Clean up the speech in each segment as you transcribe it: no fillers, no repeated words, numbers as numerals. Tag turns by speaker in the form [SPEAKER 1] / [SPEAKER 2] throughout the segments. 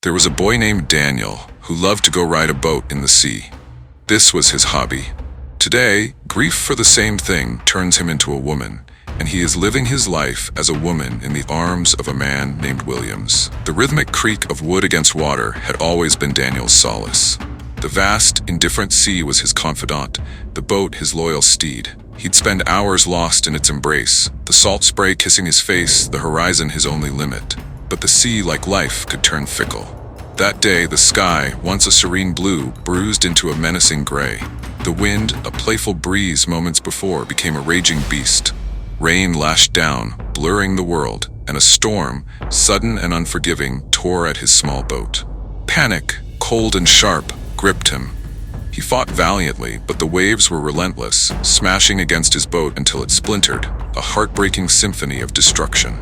[SPEAKER 1] There was a boy named Daniel who loved to go ride a boat in the sea. This was his hobby. Today, grief for the same thing turns him into a woman, and he is living his life as a woman in the arms of a man named Williams. The rhythmic creak of wood against water had always been Daniel's solace. The vast, indifferent sea was his confidant, the boat his loyal steed. He'd spend hours lost in its embrace, the salt spray kissing his face, the horizon his only limit. But the sea, like life, could turn fickle. That day, the sky, once a serene blue, bruised into a menacing gray. The wind, a playful breeze moments before, became a raging beast. Rain lashed down, blurring the world, and a storm, sudden and unforgiving, tore at his small boat. Panic, cold and sharp, gripped him. He fought valiantly, but the waves were relentless, smashing against his boat until it splintered, a heartbreaking symphony of destruction.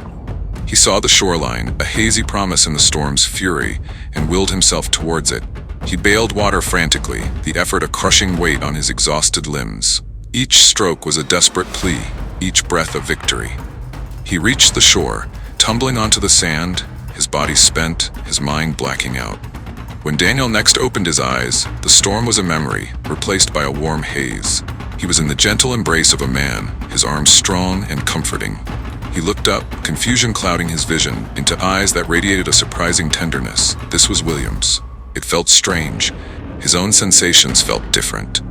[SPEAKER 1] He saw the shoreline, a hazy promise in the storm's fury, and willed himself towards it. He bailed water frantically, the effort a crushing weight on his exhausted limbs. Each stroke was a desperate plea, each breath a victory. He reached the shore, tumbling onto the sand, his body spent, his mind blacking out. When Daniel next opened his eyes, the storm was a memory, replaced by a warm haze. He was in the gentle embrace of a man, his arms strong and comforting. He looked up, confusion clouding his vision, into eyes that radiated a surprising tenderness. This was Williams. It felt strange. His own sensations felt different.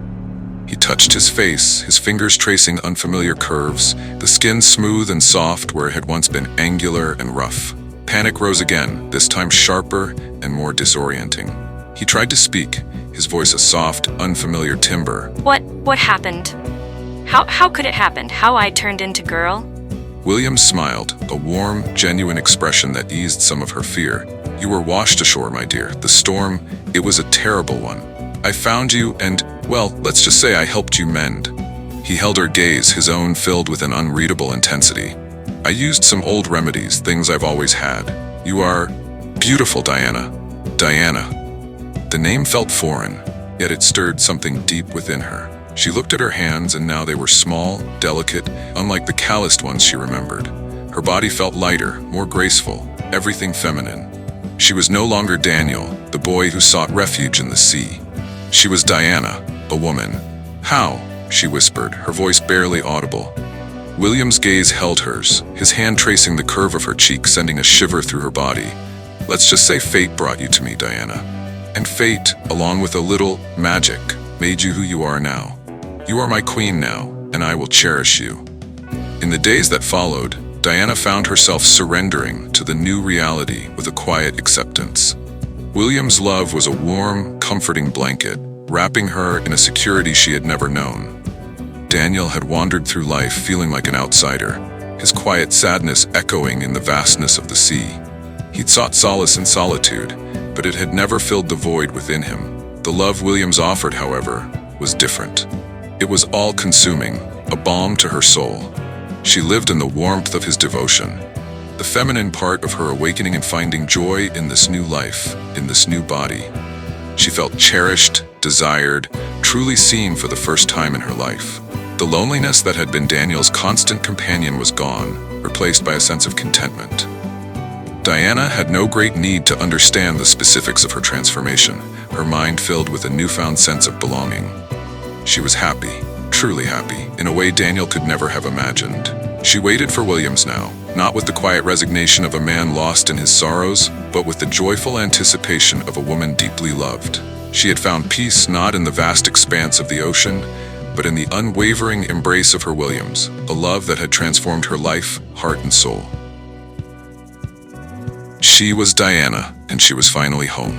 [SPEAKER 1] He touched his face, his fingers tracing unfamiliar curves, the skin smooth and soft where it had once been angular and rough. Panic rose again, this time sharper and more disorienting. He tried to speak, his voice a soft, unfamiliar timbre.
[SPEAKER 2] What happened? How could it happen? How I turned into girl?
[SPEAKER 1] Williams smiled, a warm, genuine expression that eased some of her fear. You were washed ashore, my dear. The storm, it was a terrible one. I found you and, well, let's just say I helped you mend. He held her gaze, his own filled with an unreadable intensity. I used some old remedies, things I've always had. You are beautiful, Diana. Diana. The name felt foreign, yet it stirred something deep within her. She looked at her hands, and now they were small, delicate, unlike the calloused ones she remembered. Her body felt lighter, more graceful, everything feminine. She was no longer Daniel, the boy who sought refuge in the sea. She was Diana, a woman. How? She whispered, her voice barely audible. William's gaze held hers, his hand tracing the curve of her cheek, sending a shiver through her body. Let's just say fate brought you to me, Diana. And fate, along with a little magic, made you who you are now. You are my queen now, and I will cherish you. In the days that followed, Diana found herself surrendering to the new reality with a quiet acceptance. William's love was a warm, comforting blanket, wrapping her in a security she had never known. Daniel had wandered through life feeling like an outsider, his quiet sadness echoing in the vastness of the sea. He'd sought solace in solitude, but it had never filled the void within him. The love Williams offered, however, was different. It was all-consuming, a balm to her soul. She lived in the warmth of his devotion, the feminine part of her awakening and finding joy in this new life, in this new body. She felt cherished, desired, truly seen for the first time in her life. The loneliness that had been Daniel's constant companion was gone, replaced by a sense of contentment. Diana had no great need to understand the specifics of her transformation, her mind filled with a newfound sense of belonging. She was happy, truly happy, in a way Daniel could never have imagined. She waited for Williams now, not with the quiet resignation of a man lost in his sorrows, but with the joyful anticipation of a woman deeply loved. She had found peace not in the vast expanse of the ocean, but in the unwavering embrace of her Williams, a love that had transformed her life, heart, and soul. She was Diana, and she was finally home.